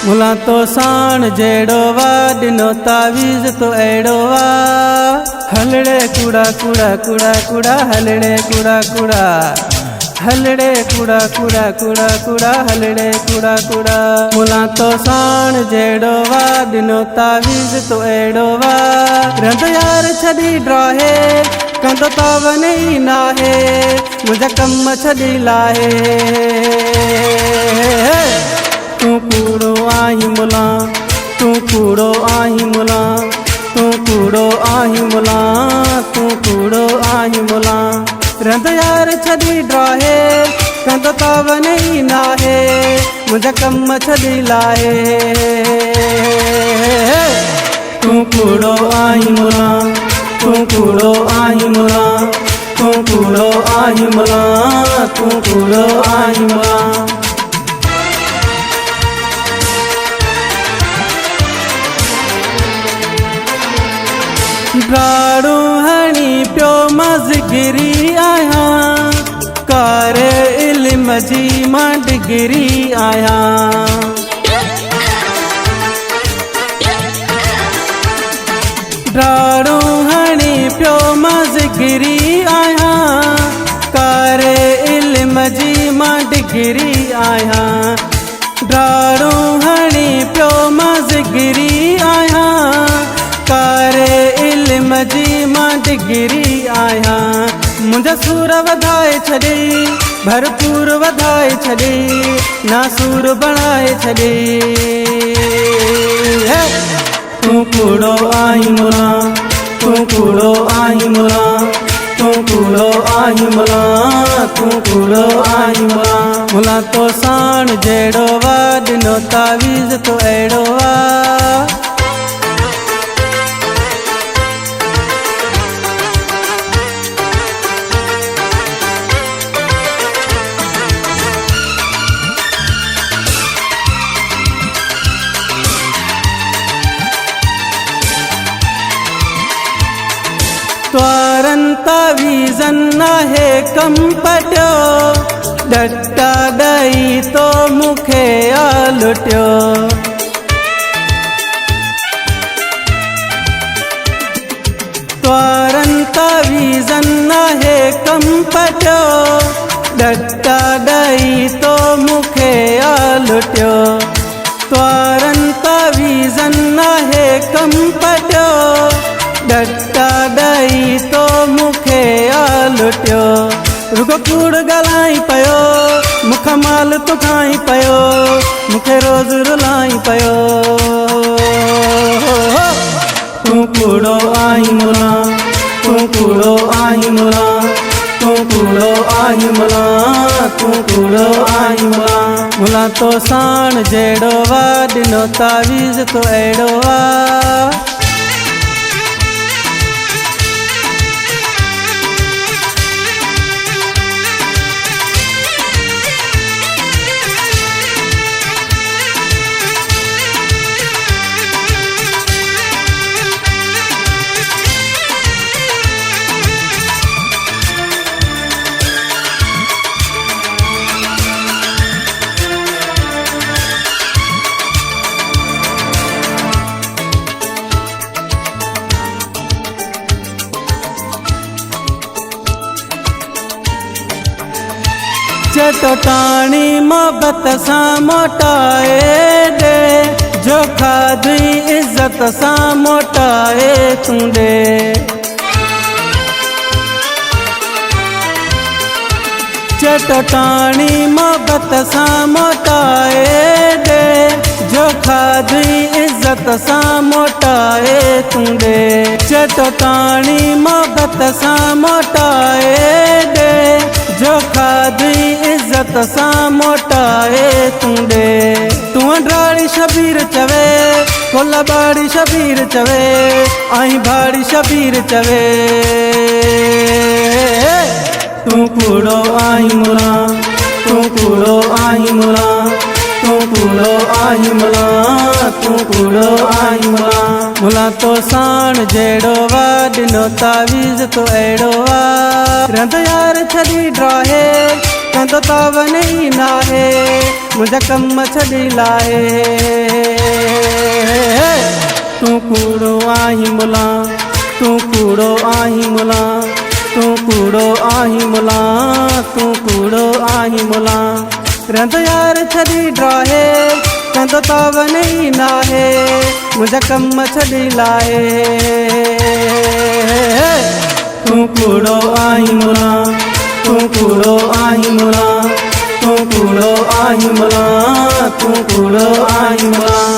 मुला तो साण जेड़ो वा दिनो तावीज़ तो एड़ो वा हलड़े कूड़ा कूड़ा कूड़ा कूड़ा हलड़े कूड़ा कूड़ा हलड़े कूड़ा कूड़ा कूड़ा कूड़ा हलड़े कूड़ा कूड़ा मुला तो साण जेड़ो वा दिनो तावीज़ तो एड़ो वा रंद यार छदी ड्राहे कंदो तावने ही नाहे मुझे कम छदी लाहे तू कूड़ो आही मुला तू कूड़ो आही मुला तू कूड़ो आही मुला तू कूड़ो आही मुला रंद यार छदी ड्राहे कंदो तावने ही नाहे मुझे कम छदी लाहे तू कूड़ो आही मुला तू कूड़ो आही मुला तू कूड़ो आही मुला तू कूड़ो आही मुला गाड़ो हणी प्यो मज़गिरी आया कारे इल्म जी मां डिग्री आया गाड़ो हणी प्यो मज़गिरी आया कारे इल्म जी मां डिग्री आया गाड़ो हणी प्यो मज़गिरी आया कारे इल्म जी मां डिग्री आया मुझे सूर वधाए छॾे भरपूर वधाए छॾे ना सूर बनाए छॾे तू कूड़ो आही मुला तू कूड़ो आही मुला तू कूड़ो आही मुला तू कूड़ो आही मुला मुला तो साण जेड़ो वा दिनो तावीज़ तो एड़ो वा त्वारन तावीज़न नाहे कम पटियो डट्टा ॾई तो मूंखे आ लुटियो त्वारन तावीज़न नाहे कम पटियो डट्टा ॾई तो मूंखे आ लुटियो त्वारन तावीज़न नाहे कम पटियो डट्टा ॾई तो मूंखे आ लुटियो रुगो कूड़ ॻाल्हाई पियो मुख माल तो खाई पियो मूंखे रोज़ रुलाई पियो तू कूड़ो आही मुला तू कूड़ो आही मुला तू कूड़ो आही मुला तू कूड़ो आही मुला मुला तो साण जेड़ो वा दिनो तावीज़ तो एड़ो वा चटोटाणी मोहब्बत सां मोटाए दे जो खाधी इज़्ज़त सां मोटाए तूं दे चटोटाणी मोहब्बत सां मोटाए दे जो खाधी इज़्ज़त सां मोटाए तूं दे चटोटाणी मोहब्बत सां मोटाए दे जो खाधी इज़्ज़त सां मोटाए तूं दे तूं अंडराड़ी शबीर चवे कोला बाड़ी शबीर चवे आई भाड़ी शबीर चवे तू कूड़ो आही मुला तू कूड़ो आही मुला तू कूड़ो आही मुला तू कूड़ो आही मुला मुला तो साण जेड़ो वा दिनो तावीज़ तो एड़ो वा रंद यार छदी ड्राहे कंदो तावने ही नाहे मुंहिंजा कम छॾी लाहे। तूं कूड़ो आहीं मुला, तूं कूड़ो आहीं मुला, तूं कूड़ो आहीं मुला, तूं कूड़ो आहीं मुला। रंद यार छॾी ड्राहे कंदो त वञी नाहे, मुंहिंजा कम छॾी लाहे। तूं कूड़ो आहीं मुला, तूं कूड़ो आहीं मुला, तूं कूड़ो आहीं मुला, तूं कूड़ो आहीं मुला।